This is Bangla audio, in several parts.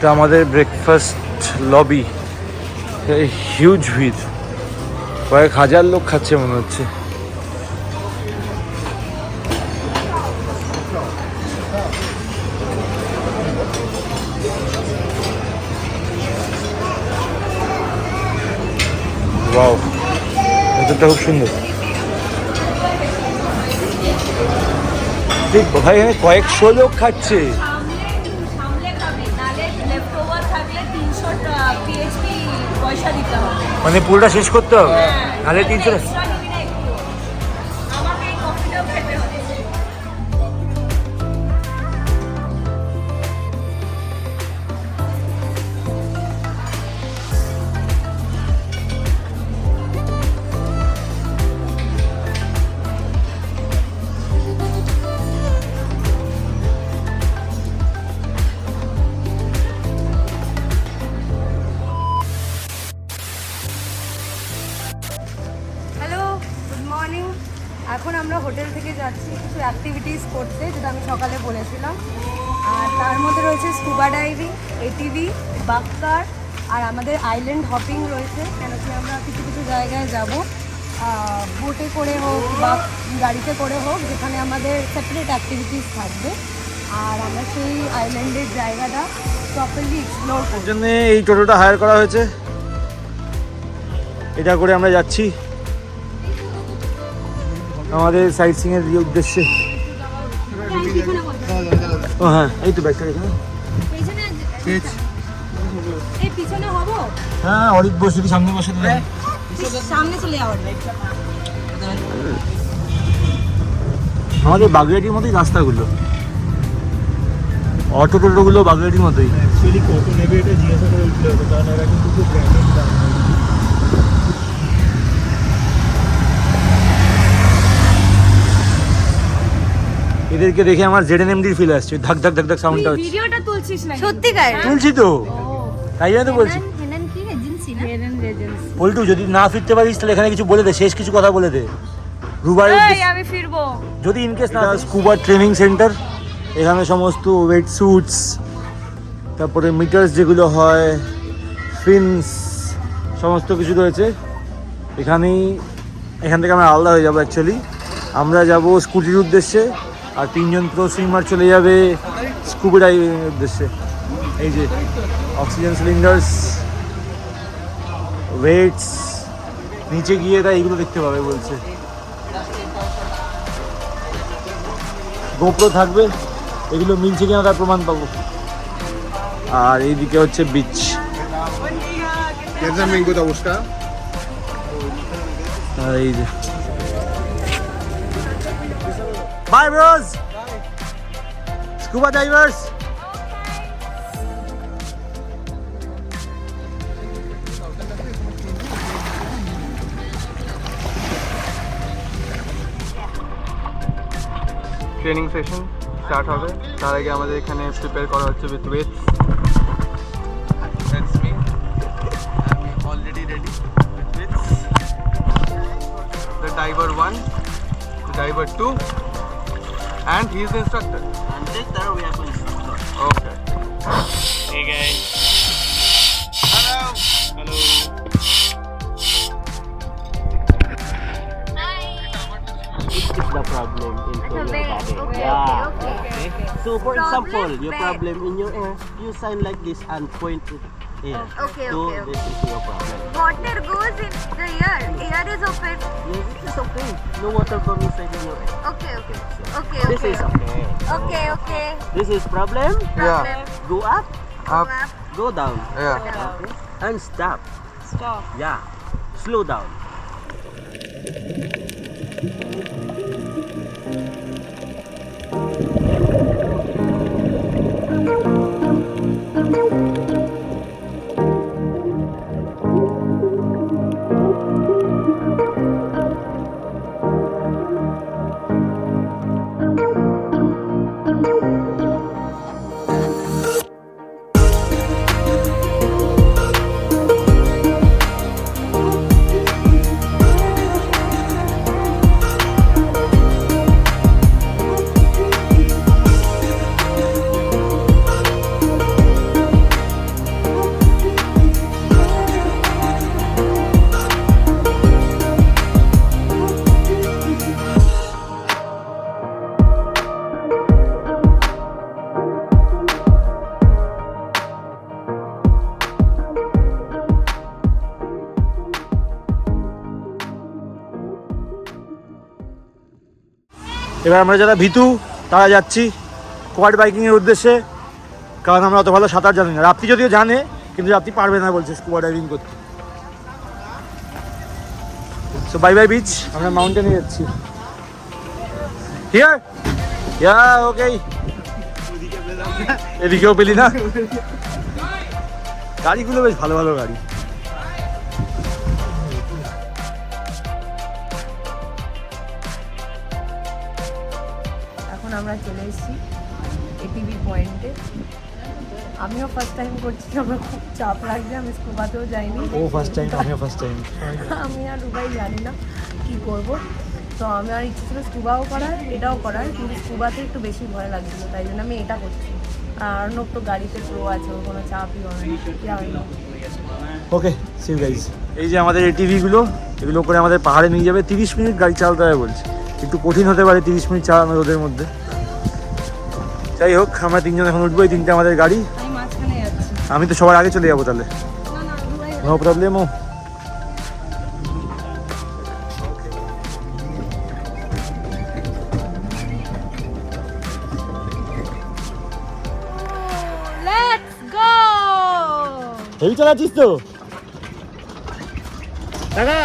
এটা আমাদের ব্রেকফাস্ট লবি। হিউজ ভিড়, কয়েক হাজার লোক খাচ্ছে মনে হচ্ছে। ওয়াও, ভেতরটা খুব সুন্দর। ঠিক ভাই, এখানে কয়েকশো লোক খাচ্ছে। মানে পুরোটা শেষ করতে হবে, নাহলে 300। এখন আমরা হোটেল থেকে যাচ্ছি কিছু অ্যাক্টিভিটিস করতে, যেটা আমি সকালে বলেছিলাম। আর তার মধ্যে রয়েছে স্কুবা ডাইভিং, এটিভি, বাক্কার, আর আমাদের আইল্যান্ড হপিং রয়েছে। কেন কি আমরা কিছু কিছু জায়গায় যাব বোটে করে হোক বা গাড়িতে করে হোক, যেখানে আমাদের সেপারেট অ্যাক্টিভিটিস থাকবে। আর আমরা সেই আইল্যান্ডের জায়গাটা প্রপারলি এক্সপ্লোর করার জন্য এই টোটোটা হায়ার করা হয়েছে। এটা করে আমরা যাচ্ছি আমাদের সাইট সিং এর উদ্দেশ্যে। ও হ্যাঁ, এই তো ব্যাগটা এখানে। হ্যাঁ, অরিক বস, যদি সামনে বসে দিলে সামনে চলে যাওয়ার। আমাদের বাগেরহাটির মতোই রাস্তাগুলো, অটো টোটোগুলো বাগেরহাটির মতোই। অ্যাকচুয়ালি কত নেবে এটা জিজ্ঞাসা করে উঠতে হবে, কারণ এরা কিন্তু খুব ব্র্যান্ডেড দাম। এদেরকে দেখে আমার জেডএনএমডি ফিল আসছে, ধাক ধাক ধাক ধাক সাউন্ডটা হচ্ছে। ভিডিওটা তুলছিস না? সত্যিকার তুলছি তো, তাই জন্য তো বলছি। হেনান কি এজেন্সি না? Henan agency. পল্টু, যদি না ফিরতে পারিস তাহলে এখানে কিছু বলে দে, শেষ কিছু কথা বলে দে। আমি ফিরবো যদি ইনকেস না। স্কুবা ট্রেনিং সেন্টার, এখানে সমস্ত ওয়েট স্যুটস, তারপরে মিটার্স যেগুলো হয়, ফিন্স, সমস্ত কিছু রয়েছে এখানেই। এখান থেকে আমরা আলাদা হয়ে যাবো। অ্যাকচুয়ালি আমরা যাব স্কুটির উদ্দেশ্যে, আর 3জন প্রো সুইমার চলে যাবে স্কুবা ডাইভিংয়ের উদ্দেশ্যে। এই যে অক্সিজেন সিলিন্ডার্স, ওয়েটস, নিচে গিয়ে তাই এইগুলো দেখতে পাবে বলছে। গোপ্রো থাকবে, এগুলো মিলছে কিনা তার প্রমাণ পাবো। আর এইদিকে হচ্ছে বিচ। আর এই যে by bros, scuba divers. Training session start হবে, তার আগে আমাদের এখানে প্রিপেয়ার করা হচ্ছে with weights. That's me, I am already ready with weights. The diver 1, the diver 2, and he is the instructor. And later we are going to start. Okay. Hey guys. Hello. Hello. This is the problem in your body. Okay. So for example, your problem in your ear, you sign like this and point to ear. Okay, So okay, this is your problem. Water goes in the ear. Ear is open. Yes, it is okay. No water come inside in your ear. Okay, okay. Okay, This okay. is okay. Okay, okay. This is problem. Problem. Go up, Go up. go down. Yeah. Okay. And stop. Stop. Yeah. Slow down. এবার আমরা যারা ভীতু তারা যাচ্ছি কোয়াড বাইকিংয়ের উদ্দেশ্যে, কারণ আমরা অত ভালো সাঁতার জানি না। রাপ্তি যদিও জানে, কিন্তু রাপ্তি পারবে না বলছে স্কুবা ডাইভিং করতে। সো বাই বাই বিচ, আমরা মাউন্টেনে যাচ্ছি। হিয়ার ইয়া ওকে, এদিকেও পেলি না। গাড়িগুলো বেশ ভালো ভালো গাড়ি। এখন আমরা চলে এসেছি এটিভি পয়েন্টে। আমিও ফার্স্ট টাইম করছি, আমার খুব চাপ লাগছে, আমি স্কুবাতেও যাইনি। ও ফার্স্ট টাইম, আমিও ফার্স্ট টাইম। আমি আর রুবাই জানি না কি করব, তো আমার ইচ্ছে ছিল স্কুবাও করার, এটাও করার, কিন্তু স্কুবাতে একটু বেশি ভয় লাগছিল, তাই জন্য আমি এটা করছি। আর নোক তো গাড়িতে প্রো আছে, ওর কোনো চাপই হয় না। ওকে সি ইউ গাইস। এই যে আমাদের এটিভিগুলো, এগুলো করে আমাদের পাহাড়ে নিয়ে যাবে। 30 মিনিট গাড়ি চালাতে হবে বলছে, একটু কঠিন হতে পারে 30 মিনিট চালানো রোদের মধ্যে। যাই হোক, আমরা তিনজন এখন উঠবো, এই তিনটে আমাদের গাড়ি। আমি মাঝখানে যাচ্ছি। আমি তো সবার আগে চলে যাবো তাহলে, না না রুবাই, নো প্রবলেমও। Let's go. হেভি চালাচ্ছিস তো টাকা।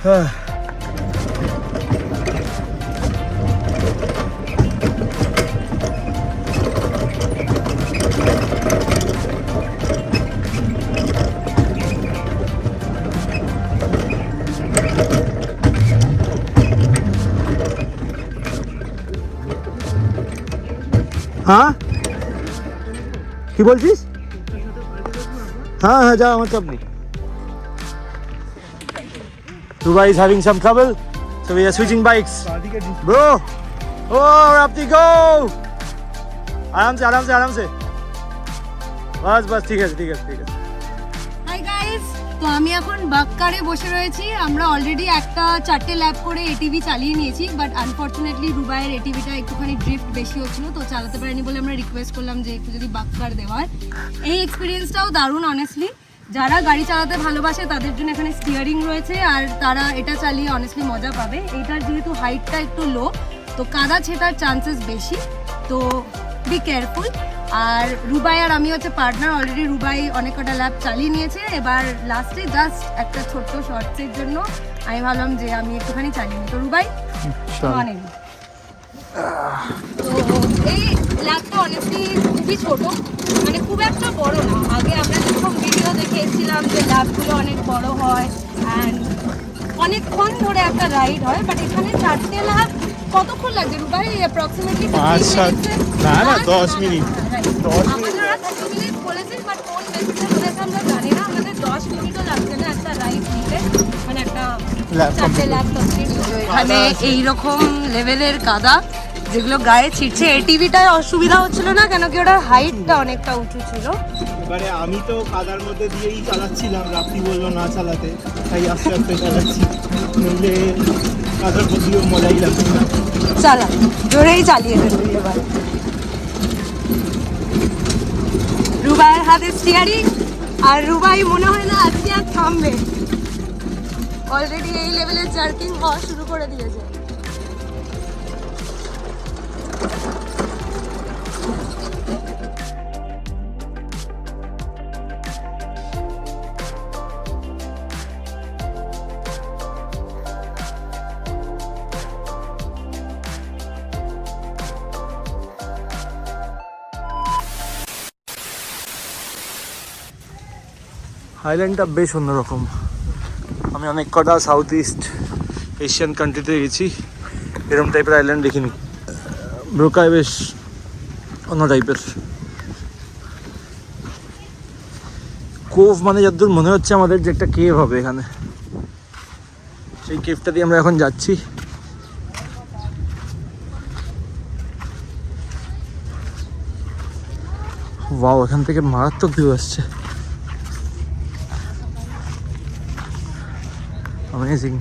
হ্যাঁ কি বলছিস? হ্যাঁ হ্যাঁ যা, আমার চাপ নেই। Dubai is having some trouble, so we are switching bikes. Bro, oh Rapti go! आराम से बस ठीक है। হাই গাইস, তো আমি এখন বাক্কারে বসে রয়েছি। আমরা অলরেডি একটা 4টে ল্যাপ করে এটিভি চালিয়ে নিয়েছি, বাট আনফর্চুনেটলি রুবাইয়ের এটিভিটা একটুখানি ড্রিফট বেশি হচ্ছিল, তো চালাতে পারিনি বলে আমরা রিকোয়েস্ট করলাম যে একটু যদি বাক্কার দেওয়ার। এই এক্সপিরিয়েন্সটাও দারুণ অনেস্টলি। যারা গাড়ি চালাতে ভালোবাসে তাদের জন্য এখানে স্টিয়ারিং রয়েছে, আর তারা এটা চালিয়ে অনেস্টলি মজা পাবে। এইটার যেহেতু হাইটটা একটু লো, তো কাদা ছেটার চান্সেস বেশি, তো বি কেয়ারফুল। আর রুবাই আর আমি হচ্ছে পার্টনার, অলরেডি রুবাই অনেক কটা ল্যাব চালিয়ে নিয়েছে। এবার লাস্টে জাস্ট একটা ছোট্ট শর্টসের জন্য আমি ভাবলাম যে আমি একটুখানি চালিয়ে নিই। তো রুবাই মানে তো এই ল্যাবটা অনেস্টলি খুবই ছোট, মানে খুব একটা বড় না। আগে আমরা যেরকম ভিডিও দেখে এসেছিলাম যে ল্যাবগুলো অনেক বড় হয় অ্যান্ড অনেকক্ষণ ধরে একটা রাইড হয়, বাট এখানে 4টে ল্যাব কতক্ষণ লাগছে রুবাই? অ্যাপ্রক্সিমেটলি 5-7 না 10 মিনিট। আমাদের ওরা 30 মিনিট বলেছে, বাট কোন বেসিসে বলেছে আমরা জানি না। আমাদের 10 মিনিটও লাগছে না একটা রাইড নিতে, মানে একটা 4টে ল্যাব কমপ্লিট। এখানে এইরকম লেভেলের কাদা যেগুলো গায়ে ছিটছে। এটিভিটায় অসুবিধা হচ্ছিল না, কেন কি ওটার হাইটটা অনেকটা উঁচু ছিল। এবারে আমি তো কাদার মধ্যে দিয়েই চালাচ্ছিলাম, রাত্রি বললো না চালাতে, তাই আস্তে আস্তে চালাচ্ছি, নইলে কাদার মধ্যেও মজাই লাগছে না। চালা, জোরেই চালিয়ে দেবে এবার। রুবাইয়ের হাতে স্টিয়ারিং, আর রুবাই মনে হয় না আজকে আর থামবে, অলরেডি এই লেভেলের জার্কিং হওয়া শুরু করে দিয়েছে। আইল্যান্ডটা বেশ অন্যরকম। আমি অনেক কটা সাউথ ইস্ট এশিয়ান কান্ট্রিতে গেছি, এরকম টাইপের আইল্যান্ড দেখিনি। ব্রোকায় বেশ অন্য টাইপের। কোভ মানে যতদূর মনে হচ্ছে আমাদের যে একটা কেভ হবে এখানে, সেই কেভটা দিয়ে আমরা এখন যাচ্ছি। ওয়াও, এখান থেকে মারাত্মক ভিউ আসছে, অ্যামেজিং।